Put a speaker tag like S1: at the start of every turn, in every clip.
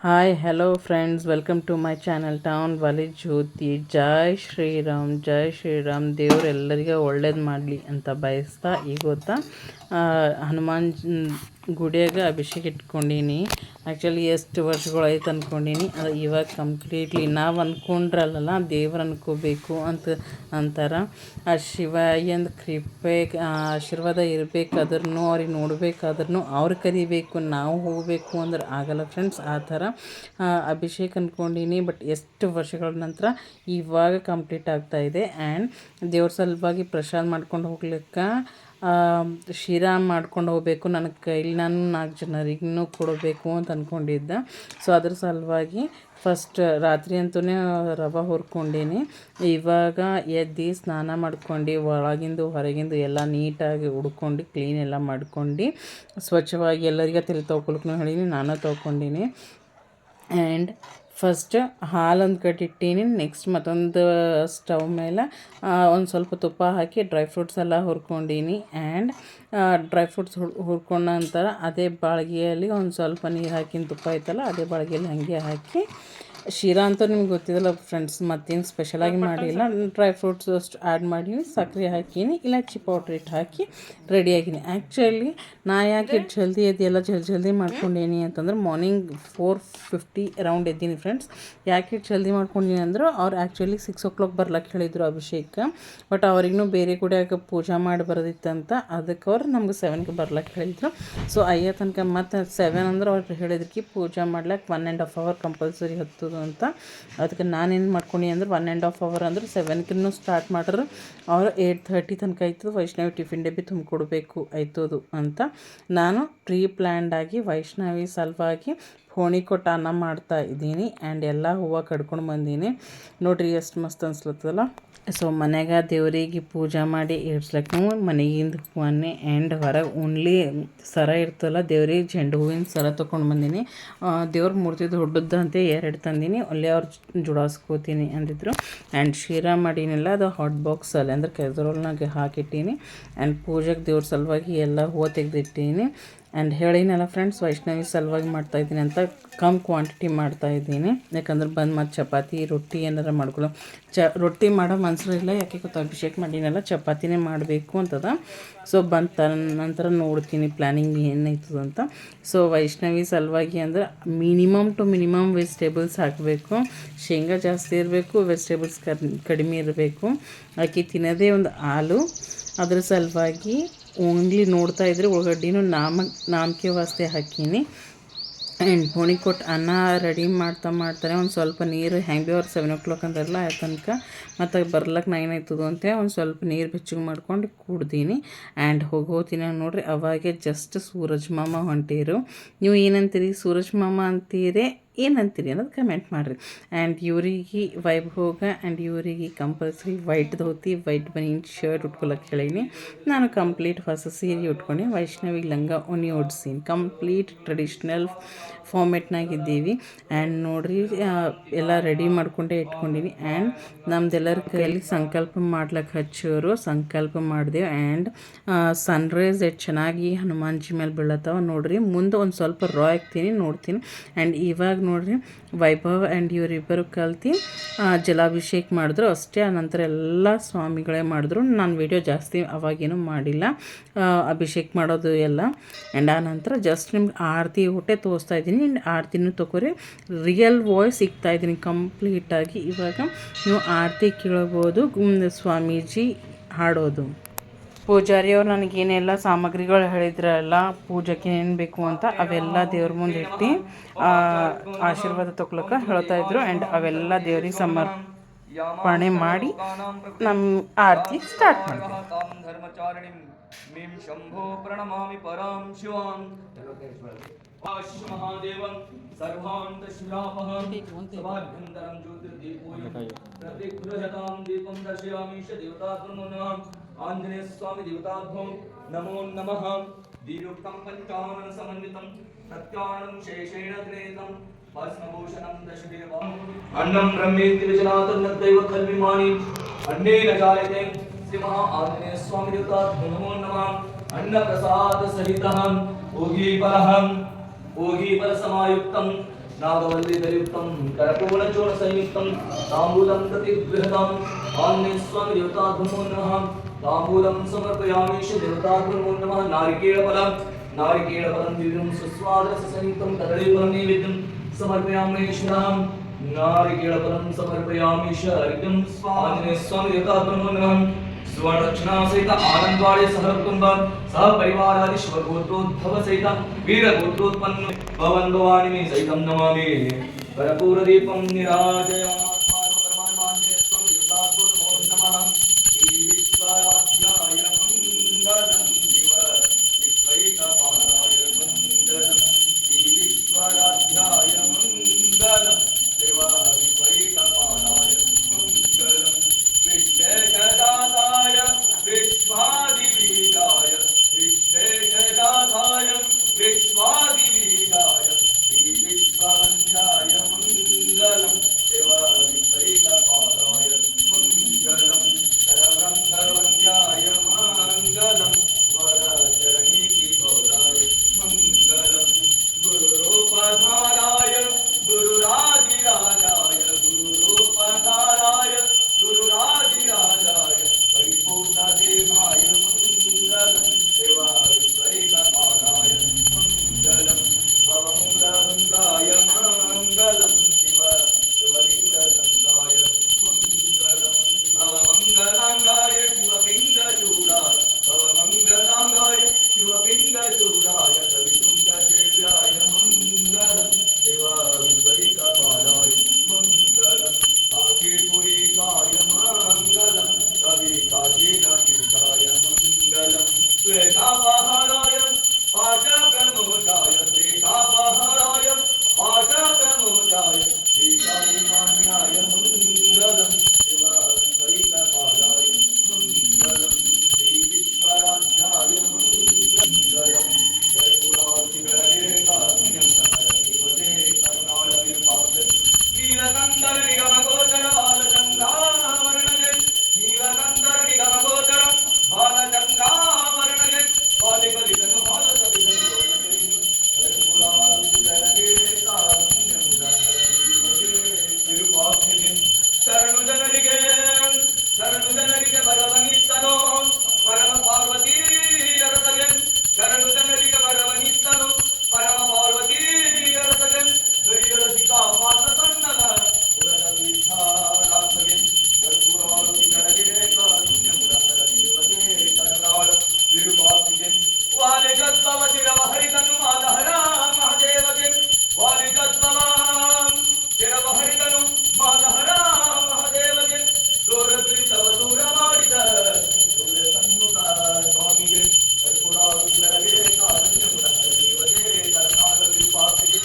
S1: Hi hello friends, welcome to my channel town Wali Jyothi. ಜೈ ಶ್ರೀರಾಮ್. ದೇವ್ರು ಎಲ್ಲರಿಗೂ ಒಳ್ಳೇದು ಮಾಡಲಿ ಅಂತ ಬಯಸ್ತಾ, ಈಗ ಗೊತ್ತಾ ಹನುಮಾನ್ ಗುಡಿಯಾಗ ಅಭಿಷೇಕ ಇಟ್ಕೊಂಡೀನಿ. ಆ್ಯಕ್ಚುಲಿ ಎಷ್ಟು ವರ್ಷಗಳಾಯ್ತು ಅಂದ್ಕೊಂಡೀನಿ. ಅದು ಇವಾಗ ಕಂಪ್ಲೀಟ್ಲಿ ನಾವು ಅಂದ್ಕೊಂಡ್ರಲ್ಲ, ದೇವ್ರು ಅನ್ಕೋಬೇಕು ಅಂತಾರೆ. ಆ ಶಿವಯ್ಯಂದು ಕೃಪೆ ಆಶೀರ್ವಾದ ಇರಬೇಕಾದ್ರೂ, ಅವ್ರಿಗೆ ನೋಡಬೇಕಾದ್ರೂ ಅವ್ರು ಕರಿಬೇಕು, ನಾವು ಹೋಗಬೇಕು ಅಂದ್ರೆ ಆಗಲ್ಲ ಫ್ರೆಂಡ್ಸ್. ಆ ಥರ ಅಭಿಷೇಕ ಅಂದ್ಕೊಂಡೀನಿ. ಬಟ್ ಎಷ್ಟು ವರ್ಷಗಳ ನಂತರ ಇವಾಗ ಕಂಪ್ಲೀಟ್ ಆಗ್ತಾಯಿದೆ. ಆ್ಯಂಡ್ ದೇವ್ರ ಸಲುವಾಗಿ ಪ್ರಸಾದ ಮಾಡ್ಕೊಂಡು ಹೋಗ್ಲಿಕ್ಕೆ ಶಿರಾ ಮಾಡ್ಕೊಂಡು ಹೋಗಬೇಕು. ನನ್ನ ಕೈಲಿ ನಾನು 4 ಜನರಿಗೂ ಕೊಡಬೇಕು ಅಂತ ಅಂದ್ಕೊಂಡಿದ್ದೆ. ಸೊ ಅದ್ರ ಸಲುವಾಗಿ ಫಸ್ಟ್ ರಾತ್ರಿ ಅಂತೂ ರವೆ ಹುರ್ಕೊಂಡೀನಿ. ಇವಾಗ ಎದ್ದು ಸ್ನಾನ ಮಾಡ್ಕೊಂಡು ಒಳಗಿಂದು ಹೊರಗಿಂದು ಎಲ್ಲ ನೀಟಾಗಿ ಉಡ್ಕೊಂಡು ಕ್ಲೀನ್ ಎಲ್ಲ ಮಾಡ್ಕೊಂಡು ಸ್ವಚ್ಛವಾಗಿ ಎಲ್ಲರಿಗೆ ತಲೆ ತೊಳ್ಕೊಳಕ್ಕೂ ಹೇಳೀನಿ, ನಾನು ತೊಳ್ಕೊಂಡೀನಿ. ಆ್ಯಂಡ್ ಫಸ್ಟ್ ಹಾಲೊಂದು ಕಟ್ಟಿಟ್ಟೀನಿ. ನೆಕ್ಸ್ಟ್ ಮತ್ತೊಂದು ಸ್ಟವ್ ಮೇಲೆ ಒಂದು ಸ್ವಲ್ಪ ತುಪ್ಪ ಹಾಕಿ ಡ್ರೈ ಫ್ರೂಟ್ಸ್ ಎಲ್ಲ ಹುರ್ಕೊಂಡೀನಿ. ಆ್ಯಂಡ್ ಡ್ರೈ ಫ್ರೂಟ್ಸ್ ಹುರ್ಕೊಂಡ ನಂತರ ಅದೇ ಬಾಳ್ಗೆಯಲ್ಲಿ ಒಂದು ಸ್ವಲ್ಪ ನೀರು ಹಾಕಿನ ತುಪ್ಪ ಐತಲ್ಲ, ಅದೇ ಬಾಳ್ಗೆಯಲ್ಲಿ ಹಾಗೆ ಹಾಕಿ ಶಿರಾ ಅಂತೂ ನಿಮ್ಗೆ ಗೊತ್ತಿದ್ದಲ್ಲ ಫ್ರೆಂಡ್ಸ್, ಮತ್ತೇನು ಸ್ಪೆಷಲಾಗಿ ಮಾಡಿಲ್ಲ. ಡ್ರೈ ಫ್ರೂಟ್ಸ್ ಅಷ್ಟು ಆ್ಯಡ್ ಮಾಡೀನಿ, ಸಕ್ಕರೆ ಹಾಕೀನಿ, ಇಲಾಚಿ ಪೌಡ್ರ್ ಇಟ್ಟು ಹಾಕಿ ರೆಡಿಯಾಗೀನಿ. ಆ್ಯಕ್ಚುಲಿ ನಾ ಯಾಕೆ ಜಲ್ದಿ ಎದ್ದು ಜಲ್ದಿ ಮಾಡ್ಕೊಂಡೇನಿ ಅಂತಂದ್ರೆ ಮಾರ್ನಿಂಗ್ 4:50 ಅರೌಂಡ್ ಎದ್ದೀನಿ ಫ್ರೆಂಡ್ಸ್. ಯಾಕೆ ಜಲ್ದಿ ಮಾಡ್ಕೊಂಡೀನಿ ಅಂದ್ರೆ ಅವ್ರು ಆ್ಯಕ್ಚುಲಿ 6 o'clock ಬರ್ಲಕ್ಕೆ ಹೇಳಿದರು ಅಭಿಷೇಕ. ಬಟ್ ಅವ್ರಿಗೂ ಬೇರೆ ಗುಡಿಯಾಗ ಪೂಜೆ ಮಾಡಿ ಬರೋದಿತ್ತಂತ, ಅದಕ್ಕೆ ಅವ್ರು ನಮ್ಗೆ 7ಗೆ ಬರ್ಲಕ್ಕೆ ಹೇಳಿದ್ರು. ಸೊ ಅಯ್ಯ ತನಕ ಮತ್ತು 7 ಅಂದ್ರೆ ಅವ್ರು ಹೇಳಿದ್ರಿಗೆ ಪೂಜೆ ಮಾಡ್ಲಿಕ್ಕೆ 1.5 hour ಕಂಪಲ್ಸರಿ ಹತ್ತದು ಅಂತ. ಅದಕ್ಕೆ ನಾನೇನು ಮಾಡ್ಕೊಂಡು ಅಂದ್ರೆ 1.5 hour ಅಂದ್ರೆ 7ಗೂ ಸ್ಟಾರ್ಟ್ ಮಾಡ್ರೆ ಅವರು 8:30 ತನಕ ಆಯ್ತದೆ. ವೈಷ್ಣವಿ ಟಿಫಿನ್ ಡಬ್ಬಿ ತುಂಬಿಕೊಡ್ಬೇಕು ಆಯ್ತದು ಅಂತ ನಾನು ಪ್ಲ್ಯಾಂಡಾಗಿ ವೈಷ್ಣವಿ ಸಲುವಾಗಿ ಫೋಣಿ ಕೊಟ್ಟು ಅನ್ನ ಮಾಡ್ತಾ ಇದ್ದೀನಿ. ಆ್ಯಂಡ್ ಎಲ್ಲ ಹೂವು ಕಡ್ಕೊಂಡು ಬಂದೀನಿ. ನೋಡಿರಿ ಎಷ್ಟು ಮಸ್ತ್ ಅನ್ಸ್ಲತ್ತದಲ್ಲ. ಸೊ ಮನ್ಯಾಗ ದೇವರಿಗೆ ಪೂಜೆ ಮಾಡಿ ಇಡ್ಸ್ಲಕ್ಕೆ ಮನೆಗಿಂದ ಹೂವನ್ನೇ. ಆ್ಯಂಡ್ ಹೊರಗೆ ಓನ್ಲಿ ಸರ ಇರ್ತಲ್ಲ ದೇವ್ರಿಗೆ, ಚೆಂಡು ಹೂವಿನ ಸರ ತೊಗೊಂಡು ಬಂದೀನಿ. ದೇವ್ರ ಮೂರ್ತಿ ದೊಡ್ಡದ್ದು ಅಂತ 2 ತಂದೀನಿ, ಅಲ್ಲೇ ಅವ್ರು ಜೋಡಿಸ್ಕೋತೀನಿ ಅಂದಿದ್ರು. ಆ್ಯಂಡ್ ಶಿರಾ ಮಾಡೀನಿಲ್ಲ, ಅದು ಹಾಟ್ ಬಾಕ್ಸಲ್ಲಿ ಅಂದ್ರೆ ಕೆಸರೊಲ್ನಾಗೆ ಹಾಕಿಟ್ಟೀನಿ. ಆ್ಯಂಡ್ ಪೂಜೆಗೆ ದೇವ್ರ ಸಲುವಾಗಿ ಎಲ್ಲ ಹೂವು ತೆಗೆದಿಟ್ಟೀನಿ. ಆ್ಯಂಡ್ ಹೇಳಿನಲ್ಲ ಫ್ರೆಂಡ್ಸ್, ವೈಷ್ಣವಿ ಸಲುವಾಗಿ ಮಾಡ್ತಾಯಿದ್ದೀನಿ ಅಂತ ಕಮ್ಮಿ ಕ್ವಾಂಟಿಟಿ ಮಾಡ್ತಾಯಿದ್ದೀನಿ. ಯಾಕಂದ್ರೆ ಬಂದು ಮತ್ತು ಚಪಾತಿ ರೊಟ್ಟಿ ಏನಾರು ಮಾಡ್ಕೊಳ್ಳೋ ರೊಟ್ಟಿ ಮಾಡೋ ಮನ್ಸರಿಲ್ಲ. ಯಾಕೆ ಗೊತ್ತಾ, ಅಭಿಷೇಕ ಮಾಡಿನಲ್ಲ, ಚಪಾತಿನೇ ಮಾಡಬೇಕು ಅಂತದ. ಸೊ ಬಂತ ನಂತರ ನೋಡ್ತೀನಿ ಪ್ಲ್ಯಾನಿಂಗ್ ಏನಾಯ್ತದ ಅಂತ. ಸೊ ವೈಷ್ಣವಿ ಸಲುವಾಗಿ ಅಂದ್ರೆ ಮಿನಿಮಮ್ ವೆಜಿಟೇಬಲ್ಸ್ ಹಾಕಬೇಕು. ಶೇಂಗಾ ಜಾಸ್ತಿ ಇರಬೇಕು, ವೆಜಿಟೇಬಲ್ಸ್ ಕಡಿಮೆ ಇರಬೇಕು. ಆಕೆ ತಿನ್ನೋದೇ ಒಂದು ಹಾಲು. ಅದ್ರ ಸಲುವಾಗಿ ಓನ್ಲಿ ನೋಡ್ತಾ ಇದ್ರೆ ಉಳ್ಳಾಗಡ್ಡಿನೂ ನಾಮಕೆ ವಾಸ್ತೆ ಹಾಕೀನಿ. ಆ್ಯಂಡ್ ಪೋಣಿ ಕೊಟ್ಟು ಅನ್ನ ರೆಡಿ ಮಾಡ್ತಾರೆ. ಒಂದು ಸ್ವಲ್ಪ ನೀರು ಹೆಂಗೆ ಅವ್ರು 7 o'clock ಅಂತಾರಲ್ಲ ಆ ತನಕ ಮತ್ತು ಬರ್ಲಕ್ಕೆ 9 ಆಯ್ತದ ಅಂತ ಒಂದು ಸ್ವಲ್ಪ ನೀರು ಬೆಚ್ಚಗೆ ಮಾಡ್ಕೊಂಡು ಕುಡ್ದೀನಿ. ಆ್ಯಂಡ್ ಹೋಗೋತಿನ ನೋಡ್ರಿ ಅವಾಗೆ ಜಸ್ಟ್ ಸೂರಜ್ ಮಾಮ ಹೊಂಟಿರು. ನೀವು ಏನಂತೀರಿ, ಸೂರಜ್ ಮಾಮ ಅಂತೀರಿ ಏನಂತೀರಿ ಅನ್ನೋದು ಕಮೆಂಟ್ ಮಾಡಿರಿ. ಆ್ಯಂಡ್ ಇವರಿಗೆ ವೈಭೋಗ ಆ್ಯಂಡ್ ಇವರಿಗೆ compulsory white dhoti, white banian shirt ಉಟ್ಕೊಳಕ್ಕೆ ಹೇಳೀನಿ. ನಾನು ಕಂಪ್ಲೀಟ್ ಹೊಸ ಸೀರೆ ಉಟ್ಕೊಂಡು ವೈಷ್ಣವಿಗೆ ಲಂಗ ಉನಿ ಓಡಿಸೀನಿ. ಕಂಪ್ಲೀಟ್ ಟ್ರೆಡಿಷ್ನಲ್ ಫಾರ್ಮೆಟ್ನಾಗಿದ್ದೀವಿ. ಆ್ಯಂಡ್ ನೋಡಿರಿ ಎಲ್ಲ ರೆಡಿ ಮಾಡ್ಕೊಂಡೇ ಇಟ್ಕೊಂಡೀನಿ. ಆ್ಯಂಡ್ ನಮ್ದೆಲ್ಲರ ಕೈಯಲ್ಲಿ ಸಂಕಲ್ಪ ಮಾಡ್ಲಿಕ್ಕೆ ಹಚ್ಚೋರು, ಸಂಕಲ್ಪ ಮಾಡಿದೆವು. ಆ್ಯಂಡ್ ಸನ್ರೈಸ್ ಎಷ್ಟು ಚೆನ್ನಾಗಿ ಹನುಮಾನ್ಜಿ ಮೇಲೆ ಬೀಳತ್ತವ ನೋಡ್ರಿ. ಮುಂದೆ ಒಂದು ಸ್ವಲ್ಪ ರಾ ಆಗ್ತೀನಿ ನೋಡ್ತೀನಿ. ಆ್ಯಂಡ್ ಇವಾಗ ನೋಡ್ರಿ ವೈಭವ್ ಆ್ಯಂಡ್ ಇವರಿಬ್ಬರು ಕಲ್ತು ಜಲಾಭಿಷೇಕ ಮಾಡಿದ್ರು ಅಷ್ಟೇ. ಆನಂತರ ಎಲ್ಲ ಸ್ವಾಮಿಗಳೇ ಮಾಡಿದ್ರು. ನಾನು ವಿಡಿಯೋ ಜಾಸ್ತಿ ಅವಾಗೇನು ಮಾಡಿಲ್ಲ, ಅಭಿಷೇಕ ಮಾಡೋದು ಎಲ್ಲ. ಆ್ಯಂಡ್ ಆನಂತರ ಜಸ್ಟ್ ನಿಮ್ಗೆ ಆರತಿ ಊಟೆ ತೋರಿಸ್ತಾ ಇದ್ದೀನಿ. ಆ್ಯಂಡ್ ಆರತಿನೂ ತೊಗೊರಿ, ರಿಯಲ್ ವಾಯ್ಸ್ ಸಿಗ್ತಾಯಿದ್ದೀನಿ ಕಂಪ್ಲೀಟಾಗಿ. ಇವಾಗ ನೀವು ಆರತಿ ಕೇಳಬೋದು, ಸ್ವಾಮೀಜಿ ಹಾಡೋದು. ಪೂಜಾರಿಯವ್ರು ನನಗೇನೆಲ್ಲ ಸಾಮಗ್ರಿಗಳು ಹೇಳಿದ್ರಲ್ಲ ಪೂಜೆಗೆ ಏನು ಬೇಕು ಅಂತ, ಅವೆಲ್ಲ ದೇವ್ರ ಮುಂದೆ ಇಟ್ಟು ಆಶೀರ್ವಾದ ತೊಗೊಳಕ್ಕೆ ಹೇಳ್ತಾಯಿದ್ರು. ಆ್ಯಂಡ್ ಅವೆಲ್ಲ ದೇವ್ರಿಗೆ ಸಮರ್ಪಣೆ ಮಾಡಿ ನಮ್ಮ ಆರತಿ ಸ್ಟಾರ್ಟ್ ಮಾಡ್ತೀವಿ.
S2: आंजनेय स्वामी देवताभ्यो नमो नमः। दीर्घं पंचानन समन्वितं प्रत्यानं शेषेण त्रेतं भस्मभूषणं दशदेवं अन्नं ब्रह्मेति विजनातन्नदैव खल्विमानि अन्नेन जायते श्री महा आंजनेय स्वामी देवताभ्यो नमो नमः। अन्न प्रसाद सहितं ओगी परहं ओगी पर समायुक्तं नागवल्लीदयुक्तं करपूर्णचूर्णसंयुक्तं ताम्बूलं प्रतिगृहताम् आन्ये स्वामी देवताभ्यो नमः ताम्बूलं समर्पयामि श्री देवताभ्यो नमः नारिकेलफलं दिव्यं सुस्वादरससंयुक्तं कदलीफलं नैवेद्यं समर्पयामि ईश्वराम् नारिकेलफलं समर्पयामि शर्यं स्वामिने स्वामी देवताभ्यो नमः सुवर्णदक्षिणा सहित आनंदवाड़े सह कुटुंब सह परिवारादि शिवगोत्रोद्भव सहित वीरगोत्रोत्पन्न भवन भवानी में सहितं नमामि कर्पूरदीपं निराजयामात्मानं परमानन्दे स्वं देवताभ्यो नमो नमः ईश्वराध्याय मंगलं शिव विश्वैकपालाय मंगलम् ईश्वराध्याय मंगलं शिव विश्वैकपालाय मंगलम् विश्वेशदाताय विश्वादिबीजाय विश्वेशदाताय विश्वादिबीजाय श्रीविश्ववन्द्याय मङ्गलं शिव विश्वैकपालाय मङ्गलं सरब्रह्मवन्द्याय मङ्गलं वरचरणीतिघोराय मङ्गलं गुरुरूपधाराय गुरुरादिराजाय गुरुरूपधाराय गुरुरादिराजाय परिपूर्णदेवाय मङ्गलं शिवा विश्वैकपालाय मङ्गलं भवमूलभङ्गाय मङ्गलं शिव शिवलिङ्गगङ्गाय मङ्गलं भवमङ्गलाङ्गाय शिवपिङ्गचूडाय भवमङ्गलाङ्गाय शिवपिङ्गचूडाय कवितुङ्गसेव्याय मङ्गलं शिवा विश्वैकपालाय मङ्गलम् काशीपुरीकाय मङ्गलं कविकाशीनाथीकाय मङ्गलं श्वेतापहाराय पाशप्रमोदाय श्वेतापहाराय पाशप्रमोदाय श्रीकालिमान्याय मङ्गलं शिवैकपालाय मङ्गलं श्रीविश्वराध्याय मङ्गलं कर्पूरादिगणे कारुण्यं सकलदेवते करुणालविर्पात्र नीलकंदर निगमगोचर बालचन्द्रावर्णजे नीलकंदर निगमगोचर बालचन्द्रावर्णजे बालिकलितनु बालसविधनु लोकजे कर्पूरादिगणे कारुण्यमुदारदिवजे तिरुपाक्षिजे शरणुजनरिगे भगवनित्तनो परम पार्वती अरसगे शरणुजनरिगे भगवनित्तनो परम पार्वती अरसगे ಗರಿಗಳಸಿಕಾ ಮಾತತನ್ನಲ ಉರಗವಿಧಾರಾಸಗೆ ಕರ್ಪೂರಾರುತಿ ಕಡಗೆ ಕಾರುಣ್ಯ ಮುರಹರ ದೇವತೆ ಕರುಣಾಳ ವಿರುಪಾಕ್ಷಿಗೆ ವಾಲಿಜತ್ವವ ಶಿರವ ಹರಿತನು ಮಾದಹರ ಮಹಾದೇವಗೆ ವಾಲಿಜತ್ವವ ಶಿರವ ಹರಿತನು ಮಾದಹರ ಮಹಾದೇವಗೆ ದೂರ ದುರಿತವ ದೂರ ಮಾಡಿದ ದೂರ ಸನ್ನುತ ಸ್ವಾಮಿಗೆ ಕರ್ಪೂರಾರುತಿ ಕಡಗೆ ಕಾರುಣ್ಯ ಮುರಹರ ದೇವತೆ ಕರುಣಾಳ ವಿರುಪಾಕ್ಷಿಗೆ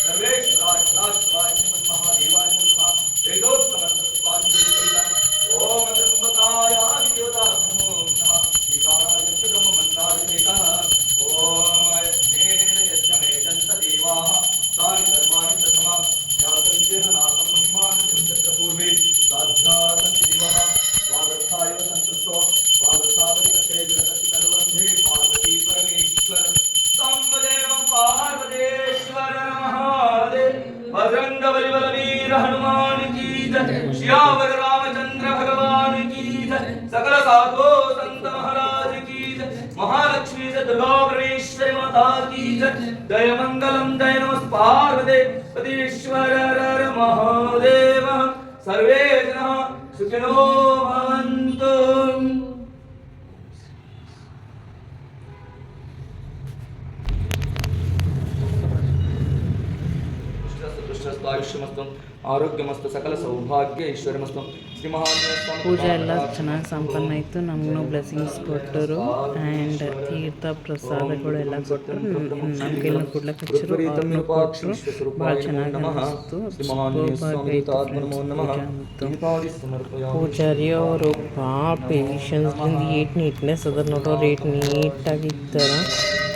S2: सर्वेश्वराय सदाशिवाय श्रीमन्महादेवाय नमः वेदोत्तमस्वामी ओम त्र्यंबकाय आदिदेवता नमो नमः ईशानाय ब्रह्ममन्त्राय देवता ओम यज्ञमेजन्त देवाः तानि धर्माणि प्रथमं ज्ञातञ्चेहनाथं महिमानं चक्रपूर्वे साध्यासन्ति दिवः वागर्थाय सन्तुष्टो वागर्थावलिकते जगति सर्वन्धे पार्वती परमेश्वर संवदेव पार्वतेश्वर महादेव बजरंगबली वीर हनुमान की जय श्यावर रामचंद्र भगवान की जय सकल साधु संत महाराज की जय महालक्ष्मी से दुर्गा परमेश्वरी माता की जय जय मंगलम जय नमः पार्वतीश्वर महादेव सर्वे जनाः सुखिनो भवन्तु। ಆಯುಷ್ಯಮಸ್ತು ಆರೋಗ್ಯಮಸ್ತು ಸಕಲ ಸೌಭಾಗ್ಯ ಐಶ್ವರ್ಯಮಸ್ತು ಶ್ರೀ ಮಹಾದೇವ
S1: ಪೂಜೆ ಎಲ್ಲ ಚೆನ್ನಾಗಿ ಸಂಪನ್ನ ಆಯಿತು. ನಮಗೂ ಬ್ಲೆಸ್ಸಿಂಗ್ಸ್ ಕೊಟ್ಟರು ಆ್ಯಂಡ್ ತೀರ್ಥ ಪ್ರಸಾದಗಳು ಎಲ್ಲ ಕೊಟ್ಟರು. ನಮಗೆಲ್ಲ ಕೊಡ್ಲಿಕ್ಕೆ ಹಚ್ಚರು ಕೊಟ್ಟರು. ಭಾಳ ಚೆನ್ನಾಗಿ ಅನಿಸ್ತು. ಪೂಜಾರಿ ಅವರು ಭಾಳ ಪೇಷನ್ಸ್ಲಿಂದ ಏಟ್ ನೀಟ್ನೆಸ್ ಅದ ನೋಡೋರು ಏಟ್ ನೀಟಾಗಿ ಇರ್ತಾರೆ.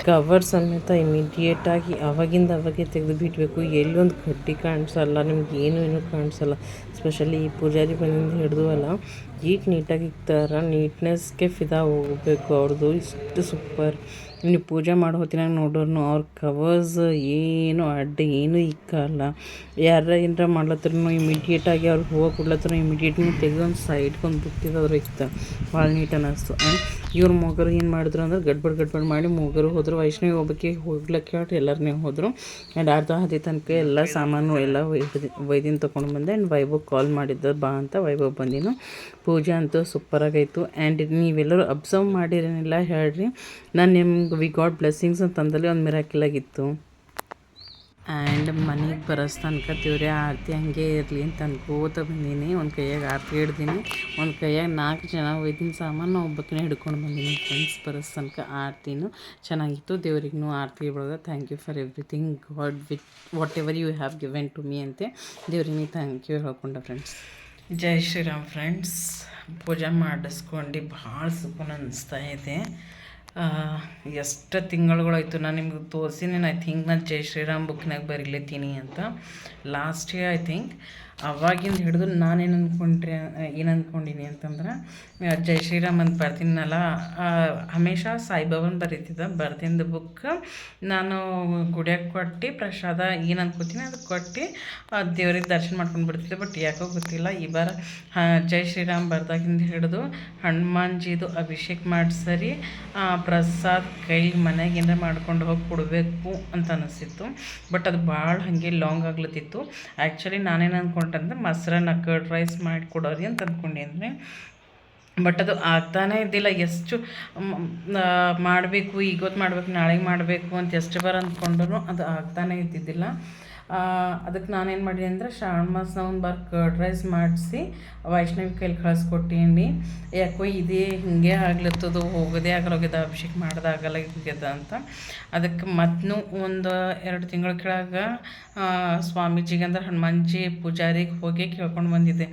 S1: ಕವರ್ ಸಮೇತ ಇಮಿಡಿಯೇಟಾಗಿ ಅವಾಗಿಂದ ಅವಾಗೆ ತೆಗೆದು ಬಿಡಬೇಕು. ಎಲ್ಲೊಂದು ಕಟ್ಟಿ ಕಾಣಿಸಲ್ಲ, ನಿಮ್ಗೆ ಏನೂ ಕಾಣಿಸಲ್ಲ. ಸ್ಪೆಷಲಿ ಈ ಪೂಜಾರಿ ಬಂದಿಂದ ಹಿಡಿದು ಅಲ್ಲ ಈಟ್ ನೀಟಾಗಿ ಇಕ್ತಾರ. ನೀಟ್ನೆಸ್ಗೆ ಫಿದಾ ಹೋಗಬೇಕು ಅವ್ರದ್ದು. ಇಷ್ಟು ಸೂಪರ್ ನೀವು ಪೂಜೆ ಮಾಡೋ ಹೊತ್ತಿನಾಗ ನೋಡೋರು ಅವ್ರ ಕವರ್ಸ್ ಏನು ಅಡ್ಡ ಏನೂ ಇಕ್ಕಲ್ಲ. ಯಾರ ಏನಾರ ಮಾಡ್ಲತ್ರೂ ಇಮಿಡಿಯೇಟಾಗಿ ಅವ್ರಿಗೆ ಹೂವು ಕೊಡ್ಲತ್ತರ ಇಮಿಡಿಯೇಟ್ಲಿ ತೆಗೆದು ಒಂದು ಸೈಡ್ಗೆ ಒಂದು ಬುಟ್ಟಿದವ್ರು ಇಕ್ತಾರೆ. ಭಾಳ ನೀಟ್ ಅನ್ನಿಸ್ತು. ಇವ್ರ ಮೊಗರು ಏನು ಮಾಡಿದ್ರು ಅಂದ್ರೆ ಗಡ್ಬಡ್ ಮಾಡಿ ಮೊಗರು ಹೋದ್ರು. ವೈಷ್ಣವಿ ಒಬ್ಬಕ್ಕೆ ಹೋಗ್ಲಕ್ಕೆ ಹೇಳಿ ಎಲ್ಲರನ್ನೇ ಹೋದರು. ಆ್ಯಂಡ್ ಅರ್ಧ ಹಾದಿ ತನಕ ಎಲ್ಲ ಸಾಮಾನು ಎಲ್ಲ ಒಯ್ದಿನ ತೊಗೊಂಡು ಬಂದೆ. ಆ್ಯಂಡ್ ವೈಭವ್ ಕಾಲ್ ಮಾಡಿದ್ದ ಬಾ ಅಂತ. ವೈಭವ್ ಬಂದಿನು. ಪೂಜೆ ಅಂತೂ ಸೂಪರಾಗೈತು. ಆ್ಯಂಡ್ ನೀವೆಲ್ಲರೂ ಅಬ್ಸರ್ವ್ ಮಾಡಿರೇನಿಲ್ಲ ಹೇಳ್ರಿ. ನಾನು ನಿಮ್ಗೆ ವಿ ಗಾಟ್ ಬ್ಲೆಸ್ಸಿಂಗ್ಸ್ ಅಂತಂದಲ್ಲಿ ಒಂದು ಮಿರಾಕಲ್ ಆಗಿತ್ತು. ಆ್ಯಂಡ್ ಮನೆಗೆ ಬರೋಸ್ ತನಕ ದೇವ್ರೆ ಆರತಿ ಹಂಗೆ ಇರಲಿ ಅಂತ ಅನ್ಕೋತ ಬಂದೀನಿ. ಒಂದು ಕೈಯಾಗ ಆರತಿ ಹಿಡ್ದೀನಿ, ಒಂದು ಕೈಯಾಗ 4 ಜನ ಒಯ್ದಿನ ಸಾಮಾನು ಒಬ್ಬಕ್ಕೇ ಹಿಡ್ಕೊಂಡು ಬಂದೀನಿ. ಫ್ರೆಂಡ್ಸ್ ಬರೋಸ್ ತನಕ ಆರತಿನೂ ಚೆನ್ನಾಗಿತ್ತು. ದೇವ್ರಿಗೂ ಆರತಿ ಒಳಗೆ thank you for everything God whatever you have given to me ಅಂತ ದೇವ್ರಿಗೆ ಥ್ಯಾಂಕ್ ಯು ಹೇಳ್ಕೊಂಡೆ. ಫ್ರೆಂಡ್ಸ್ ಜೈ ಶ್ರೀರಾಮ್. ಫ್ರೆಂಡ್ಸ್ ಪೂಜೆ ಮಾಡಿಸ್ಕೊಂಡು ಭಾಳ ಸುಖನ ಅನ್ನಿಸ್ತಾ ಇದೆ. ಎಷ್ಟು ತಿಂಗಳುಗಳಾಯ್ತು ನಾನು ನಿಮ್ಗೆ ತೋರಿಸಿನಿ. ಐ ಥಿಂಕ್ ನಾನು ಜೈ ಶ್ರೀರಾಮ್ ಬುಕ್ನಾಗ ಬರೀಲತ್ತೀನಿ ಅಂತ ಲಾಸ್ಟ್ ಇಯರ್ ಐ ಥಿಂಕ್. ಅವಾಗಿಂದ ಹಿಡಿದು ನಾನೇನು ಅಂದ್ಕೊಂಡೀನಿ ಅಂತಂದ್ರೆ ಜೈ ಶ್ರೀರಾಮ್ ಅಂತ ಬರ್ತೀನಲ್ಲ, ಹಮೇಶ ಸಾಯಿಬಾಬನ್ ಬರ್ತಿದ್ದ ಬುಕ್ ನಾನು ಗುಡಿಯಾಗ ಕೊಟ್ಟು ಪ್ರಸಾದ ಏನು ಅನ್ಕೋತೀನಿ ಅದು ಕೊಟ್ಟು ದೇವ್ರಿಗೆ ದರ್ಶನ ಮಾಡ್ಕೊಂಡು ಬಿಡ್ತಿದ್ದೆ. ಬಟ್ ಯಾಕೋ ಗೊತ್ತಿಲ್ಲ ಈ ಬಾರ ಜೈ ಶ್ರೀರಾಮ್ ಬರ್ದಾಗಿಂದ ಹಿಡಿದು ಹನುಮಾನ್ಜಿದು ಅಭಿಷೇಕ ಮಾಡಿಸರಿ ಪ್ರಸಾದ ಕೈಲಿ ಮನೆಗೆ ಏನಾರ ಮಾಡ್ಕೊಂಡು ಹೋಗಿ ಕೊಡಬೇಕು ಅಂತ ಅನಿಸ್ತಿತ್ತು. ಬಟ್ ಅದು ಭಾಳ ಹಾಗೆ ಲಾಂಗ್ ಆಗ್ಲತ್ತಿತ್ತು. ಆ್ಯಕ್ಚುಲಿ ನಾನೇನು ಅಂದ್ಕೊಂಡಂದ್ರೆ ಮೊಸರನ್ನ ಕರ್ಡ್ ರೈಸ್ ಮಾಡಿ ಕೊಡೋರಿ ಅಂತ ಅಂದ್ಕೊಂಡೆ. ಬಟ್ ಅದು ಆಗ್ತಾನೇ ಇದ್ದಿಲ್ಲ. ಎಷ್ಟು ಮಾಡಬೇಕು, ಈಗೊತ್ತು ಮಾಡಬೇಕು, ನಾಳೆಗೆ ಮಾಡಬೇಕು ಅಂತ ಎಷ್ಟು ಬಾರ ಅಂದ್ಕೊಂಡ್ರು ಅದು ಆಗ್ತಾನೇ ಇದ್ದಿದ್ದಿಲ್ಲ. ಅದಕ್ಕೆ ನಾನೇನು ಮಾಡೀನಿ ಅಂದ್ರೆ ಶ್ರಾವಣ ಮಾಸ ಒಂದು ಬಾರ್ ಕರ್ಡ್ ರೈಸ್ ಮಾಡಿಸಿ ವೈಷ್ಣವಿ ಕೈಲಿ ಕಳಿಸ್ಕೊಟ್ಟೀನಿ. ಯಾಕೋ ಇದೇ ಹಿಂಗೆ ಆಗ್ಲತ್ತದು, ಹೋಗೋದೇ ಆಗಲ್ಲೋಗ್ಯದ, ಅಭಿಷೇಕ ಮಾಡೋದಾಗಲ್ಲ ಹೋಗ್ಯದ ಅಂತ. ಅದಕ್ಕೆ ಮತ್ತು ಒಂದು 2 ತಿಂಗಳ ಕೆಳಗೆ ಸ್ವಾಮೀಜಿಗೆ ಅಂದ್ರೆ ಹನುಮಾನ್ಜಿ ಪೂಜಾರಿಗೆ ಹೋಗಿ ಕೇಳ್ಕೊಂಡು ಬಂದಿದ್ದೆ.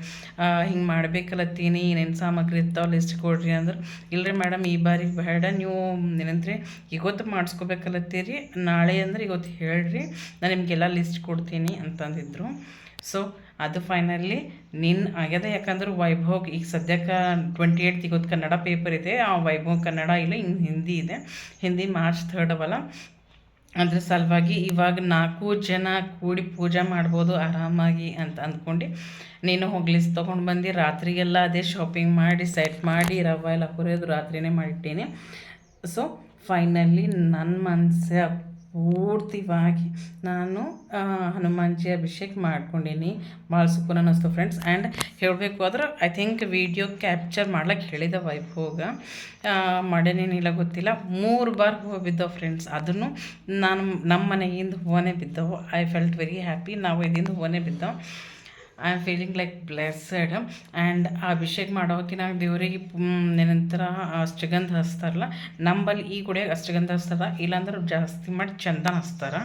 S1: ಹಿಂಗೆ ಮಾಡ್ಬೇಕಲ್ಲತ್ತೀನಿ, ಏನೇನು ಸಾಮಗ್ರಿ ಇರ್ತಾವೆ ಲಿಸ್ಟ್ ಕೊಡ್ರಿ ಅಂದ್ರೆ, ಇಲ್ಲರಿ ಮೇಡಮ್ ಈ ಬಾರಿಗೆ ಬೇಡ, ನೀವು ಏನಂದ್ರೆ ಇವತ್ತು ಮಾಡಿಸ್ಕೋಬೇಕಲ್ಲತ್ತೀರಿ, ನಾಳೆ ಅಂದ್ರೆ ಇವತ್ತು ಹೇಳ್ರಿ, ನಾನು ನಿಮಗೆಲ್ಲ ಲಿಸ್ಟ್ ಕೊಡ್ತೀನಿ ಅಂತಂದಿದ್ರು. ಸೊ ಅದು ಫೈನಲಿ ಆಗ್ಯದ. ಯಾಕಂದ್ರೆ ವೈಭವ್ ಈಗ ಸದ್ಯಕ್ಕೆ 28 ಇವತ್ತು ಕನ್ನಡ ಪೇಪರ್ ಇದೆ. ಆ ವೈಭವ್ ಕನ್ನಡ ಇಲ್ಲ, ಇನ್ನು ಹಿಂದಿ ಇದೆ. ಹಿಂದಿ March 3 ಅವಲ್ಲ, ಅದ್ರ ಸಲುವಾಗಿ ಇವಾಗ 4 ಜನ ಕೂಡಿ ಪೂಜೆ ಮಾಡ್ಬೋದು ಆರಾಮಾಗಿ ಅಂತ ಅಂದ್ಕೊಂಡು ನೀನು ಹೋಗ್ಲಿಸ್ ತೊಗೊಂಡು ಬಂದು ರಾತ್ರಿಗೆಲ್ಲ ಅದೇ ಶಾಪಿಂಗ್ ಮಾಡಿ ಸೆಟ್ ಮಾಡಿ ರವೆ ಎಲ್ಲ ಹುರಿಯೋದು ರಾತ್ರಿನೇ ಮಾಡಿಟ್ಟೇನೆ. ಸೊ ಫೈನಲಿ ನನ್ನ ಮನಸ್ಸು ಪೂರ್ತಿವಾಗಿ ನಾನು ಹನುಮಾನ್ಜಿ ಅಭಿಷೇಕ ಮಾಡ್ಕೊಂಡೀನಿ. ಭಾಳ ಸುಖನ ಅನ್ನಿಸ್ತು ಫ್ರೆಂಡ್ಸ್. ಆ್ಯಂಡ್ ಹೇಳಬೇಕು ಆದ್ರೆ ಐ ಥಿಂಕ್ ವಿಡಿಯೋ ಕ್ಯಾಪ್ಚರ್ ಮಾಡ್ಲಿಕ್ಕೆ ಹೇಳಿದ ವೈಭವ್ಗೆ ಮಾಡೇನೇನಿಲ್ಲ ಗೊತ್ತಿಲ್ಲ. 3 ಬಾರ್ ಹೂವು ಬಿದ್ದವು ಫ್ರೆಂಡ್ಸ್. ಅದನ್ನು ನಮ್ಮ ಮನೆಯಿಂದ ಹೂವನೇ ಬಿದ್ದವು. I felt very happy. ನಾವು ಇದರಿಂದ ಹೂವನೇ ಬಿದ್ದವು. I am feeling like blessed. And ಆ ಅಭಿಷೇಕ ಮಾಡೋ ಹೊತ್ತಿನಾಗ ದೇವರಿಗೆ ಏನಂತರ ಅಷ್ಟಗಂಧ ಹಚ್ತಾರಲ್ಲ, ನಂಬಲ್ಲಿ ಈ ಗುಡಿಯಾಗ ಅಷ್ಟಗಂಧ ಹಚ್ತಾರ, ಇಲ್ಲಾಂದ್ರೆ ಜಾಸ್ತಿ ಮಾಡಿ ಚಂದನ ಹಚ್ತಾರೆ.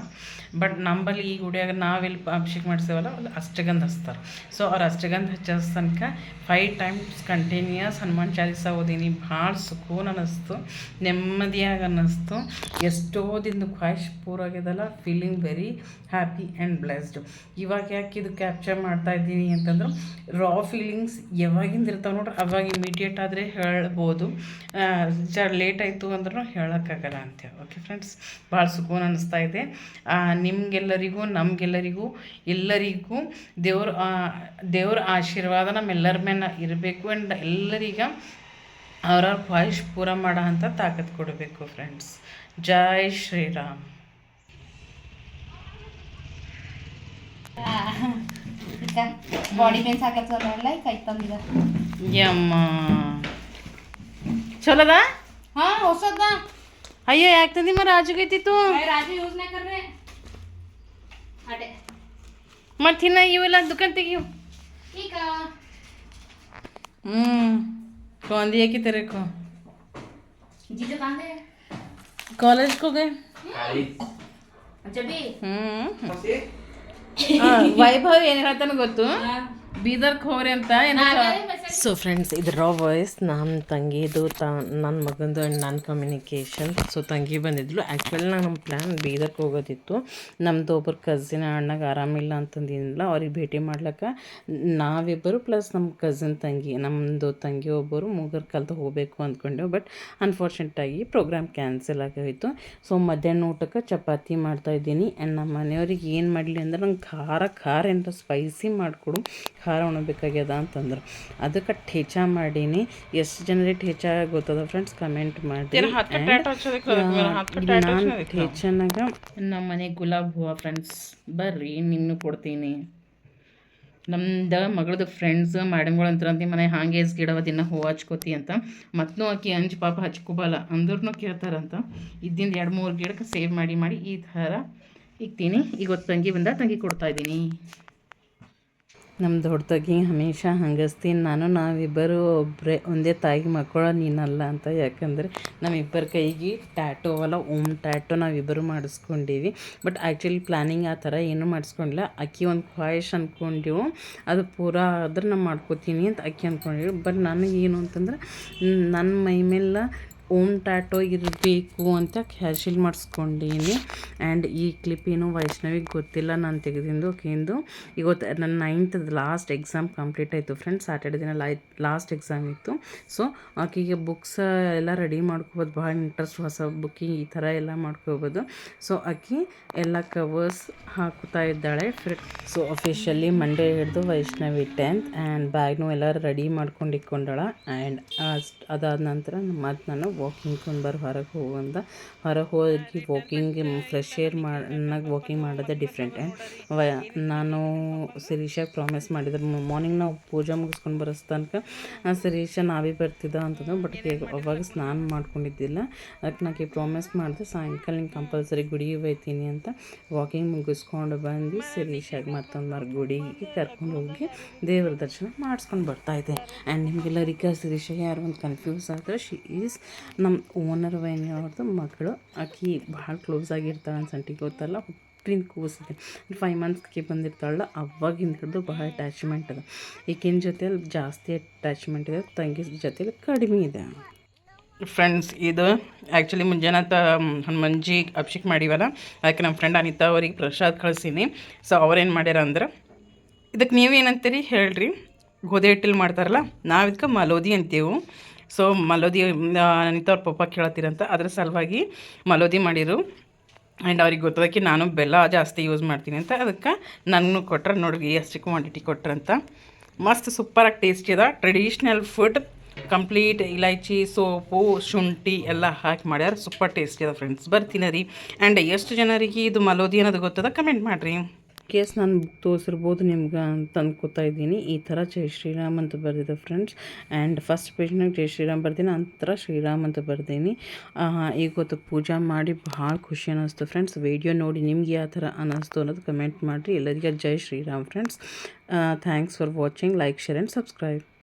S1: ಬಟ್ ನಂಬಲ್ಲಿ ಈ ಗುಡಿಯಾಗ ನಾವೆಲ್ಲಿ ಅಭಿಷೇಕ ಮಾಡಿಸ್ತೇವಲ್ಲ ಅದು ಅಷ್ಟಗಂಧ ಹಚ್ತಾರೆ. ಸೊ ಅವ್ರು ಅಷ್ಟಗಂಧ ಹಚ್ಚೋ ತನಕ 5 times ಕಂಟಿನ್ಯೂಯಸ್ ಹನುಮಾನ್ ಚಾಲೀಸ ಓದೀನಿ. ಭಾಳ ಸುಕೂನ್ ಅನ್ನಿಸ್ತು, ನೆಮ್ಮದಿಯಾಗಿ ಅನ್ನಿಸ್ತು. ಎಷ್ಟೋ ದಿನದ ಖ್ವಾಹಿಶ್ ಪೂರ ಆಗ್ಯದಲ್ಲ. Feeling very happy and blessed. ಇವಾಗ ಯಾಕೆ ಇದು ಕ್ಯಾಪ್ಚರ್ ಮಾಡ್ತಾ ಇದ್ದೀನಿ ಅಂತಂದ್ರೆ ರಾ ಫೀಲಿಂಗ್ಸ್ ಯಾವಾಗಿಂದ ಇರ್ತಾವೆ ನೋಡ್ರಿ, ಅವಾಗ ಇಮಿಡಿಯೇಟ್ ಆದರೆ ಹೇಳ್ಬೋದು. ಲೇಟ್ ಆಯಿತು ಅಂದ್ರೂ ಹೇಳೋಕ್ಕಾಗಲ್ಲ ಅಂತೇಳಿ. ಓಕೆ ಫ್ರೆಂಡ್ಸ್, ಭಾಳ ಸುಕೂನ್ ಅನ್ನಿಸ್ತಾ ಇದೆ. ನಿಮಗೆಲ್ಲರಿಗೂ ನಮಗೆಲ್ಲರಿಗೂ ಎಲ್ಲರಿಗೂ ದೇವ್ರ ಆಶೀರ್ವಾದ ನಮ್ಮೆಲ್ಲರ ಮೇಲೆ ಇರಬೇಕು. ಆ್ಯಂಡ್ ಎಲ್ಲರಿಗ ಅವ್ರವ್ರ ಖ್ವಾಹಿಶ್ ಪೂರ ಮಾಡೋ ಅಂಥ ತಾಕತ್ತು ಕೊಡಬೇಕು ಫ್ರೆಂಡ್ಸ್. ಜೈ ಶ್ರೀರಾಮ್.
S3: ಬಾಡಿ ಪೇನ್ಸ್ ಆಗತ್ತಲ್ಲ ಕೈ ತಂದಿದ
S1: ಯಮ್ಮ ಚಲೋದ.
S3: ಹಾ ಹೊಸದ.
S1: ಅಯ್ಯೋ ಯಾಕೆ ತಂದಿ ಮ ರಾಜುಗೈತಿತ್ತು
S3: ರಾಜು ಯೂಸ್ ನಾ ಕರ್ರೆ ಅಡೆ
S1: ಮತ್ತಿನ್ನ ಇವೆಲ್ಲ ದುಕಾನ್ ತೆಗಿಯು
S3: ಈಗ
S1: कौन दिया कि तेरे को?
S3: जीजू कहाँ गए?
S1: कॉलेज को गए?
S3: जबी
S1: ವೈಭವ್ ಏನು ಹೇಳ್ತಾನೆ ಗೊತ್ತು, ಬೀದರ್ ಹೋಗ್ರಿ ಅಂತ ಏನೋ ಸೊ ಫ್ರೆಂಡ್ಸ್ ಇದು ರಾ ವಾಯ್ಸ್ ನನ್ನ ತಂಗಿದು ನನ್ನ ಮಗಂದು ಆ್ಯಂಡ್ ನನ್ನ ಕಮ್ಯುನಿಕೇಷನ್. ಸೊ ತಂಗಿ ಬಂದಿದ್ಲು. ಆ್ಯಕ್ಚುಲಿ ನಮ್ಮ ಪ್ಲ್ಯಾನ್ ಬೀದರ್ಗೆ ಹೋಗೋದಿತ್ತು. ನಮ್ಮದು ಒಬ್ಬರು ಕಝಿನ್ ಅಣ್ಣಗೆ ಆರಾಮಿಲ್ಲ ಅಂತಂದಿಲ್ಲ, ಅವ್ರಿಗೆ ಭೇಟಿ ಮಾಡ್ಲಿಕ್ಕೆ ನಾವಿಬ್ಬರು ಪ್ಲಸ್ ನಮ್ಮ ಕಝಿನ್ ತಂಗಿ, ನಮ್ಮದು ತಂಗಿ ಒಬ್ಬರು ಮೂಗರ್ ಕಲ್ತು ಹೋಗಬೇಕು ಅಂದ್ಕೊಂಡೆವು. ಬಟ್ ಅನ್ಫಾರ್ಚುನೇಟಾಗಿ ಪ್ರೋಗ್ರಾಮ್ ಕ್ಯಾನ್ಸಲ್ ಆಗೋಯಿತು. ಸೊ ಮಧ್ಯಾಹ್ನ ಊಟಕ್ಕೆ ಚಪಾತಿ ಮಾಡ್ತಾಯಿದ್ದೀನಿ. ಆ್ಯಂಡ್ ನಮ್ಮ ಮನೆಯವ್ರಿಗೆ ಏನು ಮಾಡಲಿ ಅಂದ್ರೆ ನಂಗೆ ಖಾರ ಏನಾರ ಸ್ಪೈಸಿ ಮಾಡಿಕೊಡು, ಖಾರ ಉಣಬೇಕಾಗ್ಯದ ಅಂತಂದ್ರೆ ಅದಕ್ಕೆ ಠೇಚಾ ಮಾಡೀನಿ. ಎಷ್ಟು ಜನರಿಗೆ ಠೇಚಾ ಗೊತ್ತದ ಫ್ರೆಂಡ್ಸ್ ಕಮೆಂಟ್ ಮಾಡಿ. ನಾನು ಠೇಚಾನಾಗ ನಮ್ಮ ಮನೆ ಗುಲಾಬ್ ಹೂವು ಫ್ರೆಂಡ್ಸ್, ಬರ್ರಿ ನಿನ್ನೂ ಕೊಡ್ತೀನಿ. ನಮ್ದು ಮಗಳದ್ದು ಫ್ರೆಂಡ್ಸ್ ಮೇಡಮ್ಗಳು ಅಂತಾರಂತ ಮನೆ ಹಾಗೆ ಗಿಡವ ದಿನ ಹೂವು ಹಚ್ಕೋತಿ ಅಂತ. ಮತ್ತು ಆಕಿ ಅಂಜು ಪಾಪ ಹಚ್ಕೋಬಲ್ಲ ಅಂದ್ರೂ ಕೇಳ್ತಾರಂತ. ಇದ್ದಿಂದ 2-3 ಗಿಡಕ್ಕೆ ಸೇವ್ ಮಾಡಿ ಈ ಥರ ಇಕ್ತೀನಿ. ಈಗ ತಂಗಿ ಬಂದ ತಂಗಿ ಕೊಡ್ತಾಯಿದ್ದೀನಿ. ನಮ್ಮ ದೊಡ್ಡ ತಂಗಿ ಹಮೇಶ ಹಂಗಸ್ತೀನಿ ನಾನು, ನಾವಿಬ್ಬರು ಒಂದೇ ತಾಯಿ ಮಕ್ಕಳು ನೀನಲ್ಲ ಅಂತ. ಯಾಕಂದರೆ ನಮ್ಮಿಬ್ಬರ ಕೈಗೆ ಟ್ಯಾಟೋ ಅಲ್ಲ ಓಮ್ ಟ್ಯಾಟೋ ನಾವಿಬ್ಬರು ಮಾಡಿಸ್ಕೊಂಡೀವಿ. ಬಟ್ ಆ್ಯಕ್ಚುಲಿ ಪ್ಲ್ಯಾನಿಂಗ್ ಆ ಥರ ಏನೂ ಮಾಡಿಸ್ಕೊಂಡಿಲ್ಲ. ಅಕ್ಕಿ ಒಂದು ಖ್ವಾಹಿಶ್ ಅಂದ್ಕೊಂಡೆವು, ಅದು ಪೂರಾ ಆದ್ರೆ ನಾನು ಮಾಡ್ಕೋತೀನಿ ಅಂತ ಅಕ್ಕಿ ಅಂದ್ಕೊಂಡಿವಿ. ಬಟ್ ನನಗೇನು ಅಂತಂದ್ರೆ ನನ್ನ ಮೈ ಮೇಲೆ ಓಮ್ ಟ್ಯಾಟೋ ಇರಬೇಕು ಅಂತ ಕ್ಯಾಶಿಲ್ ಮಾಡಿಸ್ಕೊಂಡೀನಿ. ಆ್ಯಂಡ್ ಈ ಕ್ಲಿಪ್ ಏನು ವೈಷ್ಣವಿಗೆ ಗೊತ್ತಿಲ್ಲ ನಾನು ತೆಗೆದಿಂದು. ಆಕೆಯಿಂದ ಇವತ್ತು ನನ್ನ 9th ಲಾಸ್ಟ್ ಎಕ್ಸಾಮ್ ಕಂಪ್ಲೀಟ್ ಆಯಿತು ಫ್ರೆಂಡ್ಸ್. ಸ್ಯಾಟರ್ಡೆ ದಿನ ಲಾಸ್ಟ್ ಎಕ್ಸಾಮ್ ಇತ್ತು. ಸೊ ಆಕೆಗೆ ಬುಕ್ಸ್ ಎಲ್ಲ ರೆಡಿ ಮಾಡ್ಕೋಬೋದು, ಭಾಳ ಇಂಟ್ರೆಸ್ಟ್ ಹೊಸ ಬುಕ್ಕಿಂಗ್ ಈ ಥರ ಎಲ್ಲ ಮಾಡ್ಕೋಬೋದು. ಸೊ ಆಕೆ ಎಲ್ಲ ಕವರ್ಸ್ ಹಾಕ್ತಾ ಇದ್ದಾಳೆ. ಸೊ ಅಫಿಷಿಯಲಿ ಮಂಡೇ ಹಿಡಿದು ವೈಷ್ಣವಿ 10th ಆ್ಯಂಡ್ ಬ್ಯಾಗ್ನು ಎಲ್ಲ ರೆಡಿ ಮಾಡ್ಕೊಂಡು ಇಟ್ಕೊಂಡಾಳ. ಆ್ಯಂಡ್ ಅದಾದ ನಂತರ ಮತ್ತು ನಾನು ವಾಕಿಂಗ್ ಹೊರಗೆ ಹೋಗಂದ. ಹೊರಗೆ ಹೋಗಿ ವಾಕಿಂಗ್ ಫ್ರೆಶ್ ಏರ್ ವಾಕಿಂಗ್ ಮಾಡೋದೇ ಡಿಫ್ರೆಂಟ್. ನಾನು ಶಿರೀಷಾಗೆ ಪ್ರಾಮಿಸ್ ಮಾಡಿದ್ರೆ ಮಾರ್ನಿಂಗ್ ನಾವು ಪೂಜೆ ಮುಗಿಸ್ಕೊಂಡು ಬರೋ ತನಕ ಶಿರೀಷ ನಾವೇ ಬರ್ತಿದ್ದ ಅಂತಂದು. ಬಟ್ ಅವಾಗ ಸ್ನಾನ ಮಾಡ್ಕೊಂಡಿದ್ದಿಲ್ಲ. ಅದಕ್ಕೆ ನಾಕೆ ಪ್ರಾಮಿಸ್ ಮಾಡಿದೆ ಸಾಯಂಕಾಲ ಹಿಂಗೆ ಕಂಪಲ್ಸರಿ ಗುಡಿಗೆ ಹೋಗ್ತೀನಿ ಅಂತ. ವಾಕಿಂಗ್ ಮುಗಿಸ್ಕೊಂಡು ಬಂದು ಶಿರೀಷಾಗೆ ಮತ್ತೊಂದು ಗುಡಿಗೆ ಕರ್ಕೊಂಡು ಹೋಗಿ ದೇವ್ರ ದರ್ಶನ ಮಾಡಿಸ್ಕೊಂಡು ಬರ್ತಾಯಿದ್ದೆ. ಆ್ಯಂಡ್ ನಿಮಗೆಲ್ಲರಿಗ ಶಿರೀಷ ಯಾರು ಒಂದು ಕನ್ಫ್ಯೂಸ್ ಆದರೆ ಶಿ ಈಸ್ ನಮ್ಮ ಓನರ್ ವೈನಿ ಅವ್ರದ್ದು ಮಗಳು. ಆಕಿ ಭಾಳ ಕ್ಲೋಸ್ ಆಗಿರ್ತಾಳೆ ಅನ್ಸಂಟಿಗೆ ಗೊತ್ತಲ್ಲ, ಹುಟ್ಟಿನ ಕೂಸಿದೆ 5 ಮಂತ್ಸ್ಗೆ ಬಂದಿರ್ತಾಳಲ್ಲ, ಅವಾಗಿಂದ ಹಿಡಿದು ಭಾಳ ಅಟ್ಯಾಚ್ಮೆಂಟ್ ಅದ. ಈಕಿನ ಜೊತೆಯಲ್ಲಿ ಜಾಸ್ತಿ ಅಟ್ಯಾಚ್ಮೆಂಟ್ ಇದೆ, ತಂಗಿ ಜೊತೆಲಿ ಕಡಿಮೆ ಇದೆ ಫ್ರೆಂಡ್ಸ್. ಇದು ಆ್ಯಕ್ಚುಲಿ ಮುಂಜಾನೆ ಹನುಮಂಜಿ ಅಭಿಷೇಕ ಮಾಡಿವಲ್ಲ, ಅದಕ್ಕೆ ನಮ್ಮ ಫ್ರೆಂಡ್ ಅನಿತಾ ಅವ್ರಿಗೆ ಪ್ರಸಾದ ಕಳಿಸೀನಿ. ಸೊ ಅವ್ರೇನು ಮಾಡ್ಯಾರ ಅಂದ್ರೆ, ಇದಕ್ಕೆ ನೀವೇನಂತೀರಿ ಹೇಳ್ರಿ? ಗೋಧಿ ಹಿಟ್ಟಲ್ಲಿ ಮಾಡ್ತಾರಲ್ಲ, ನಾವು ಇದಕ್ಕೆ ಮಲೋದಿ ಅಂತೀವಿ. ಸೊ ಮಲೋದಿ ಅನಿತಾ ಅವ್ರ ಪಪ್ಪ ಕೇಳತ್ತೀರಂತ, ಅದ್ರ ಸಲುವಾಗಿ ಮಲೋದಿ ಮಾಡಿರು. ಆ್ಯಂಡ್ ಅವ್ರಿಗೆ ಗೊತ್ತದಕ್ಕೆ ನಾನು ಬೆಲ್ಲ ಜಾಸ್ತಿ ಯೂಸ್ ಮಾಡ್ತೀನಿ ಅಂತ, ಅದಕ್ಕೆ ನನಗೂ ಕೊಟ್ರೆ ನೋಡ್ರಿ ಎಷ್ಟು ಕ್ವಾಂಟಿಟಿ ಕೊಟ್ರಂತ. ಮಸ್ತ್ ಸೂಪರಾಗಿ ಟೇಸ್ಟಿ ಅದ. ಟ್ರೆಡಿಷ್ನಲ್ ಫುಡ್, ಕಂಪ್ಲೀಟ್ ಇಲೈಚಿ, ಸೋಪು, ಶುಂಠಿ ಎಲ್ಲ ಹಾಕಿ ಮಾಡ್ಯಾರ. ಸೂಪರ್ ಟೇಸ್ಟಿ ಅದ ಫ್ರೆಂಡ್ಸ್, ಬರ್ತೀನಿ ರೀ. ಆ್ಯಂಡ್ ಎಷ್ಟು ಜನರಿಗೆ ಇದು ಮಲೋದಿ ಅನ್ನೋದು ಗೊತ್ತದ ಕಮೆಂಟ್ ಮಾಡಿರಿ. ಕೇಸ್ ನಾನು ಬುಕ್ ತೋರಿಸಿರ್ಬೋದು ನಿಮ್ಗೆ ಅಂತ ಅಂದ್ಕೋತಾ ಇದ್ದೀನಿ. ಈ ಥರ ಜೈ ಶ್ರೀರಾಮ್ ಅಂತ ಬರ್ದಿದೆ ಫ್ರೆಂಡ್ಸ್. ಆ್ಯಂಡ್ ಫಸ್ಟ್ ಪೇಜ್ನಾಗ ಜೈ ಶ್ರೀರಾಮ್ ಬರ್ತೀನಿ, ನಂತರ ಶ್ರೀರಾಮ್ ಅಂತ ಬರ್ದೀನಿ. ಈಗ ಗೊತ್ತು ಪೂಜೆ ಮಾಡಿ ಭಾಳ ಖುಷಿ ಅನ್ನಿಸ್ತು ಫ್ರೆಂಡ್ಸ್. ವಿಡಿಯೋ ನೋಡಿ ನಿಮ್ಗೆ ಯಾವ ಥರ ಅನ್ನಿಸ್ತು ಅನ್ನೋದು ಕಮೆಂಟ್ ಮಾಡಿರಿ. ಎಲ್ಲರಿಗೆ ಜೈ Shriram friends. Thanks for watching. Like, share and subscribe.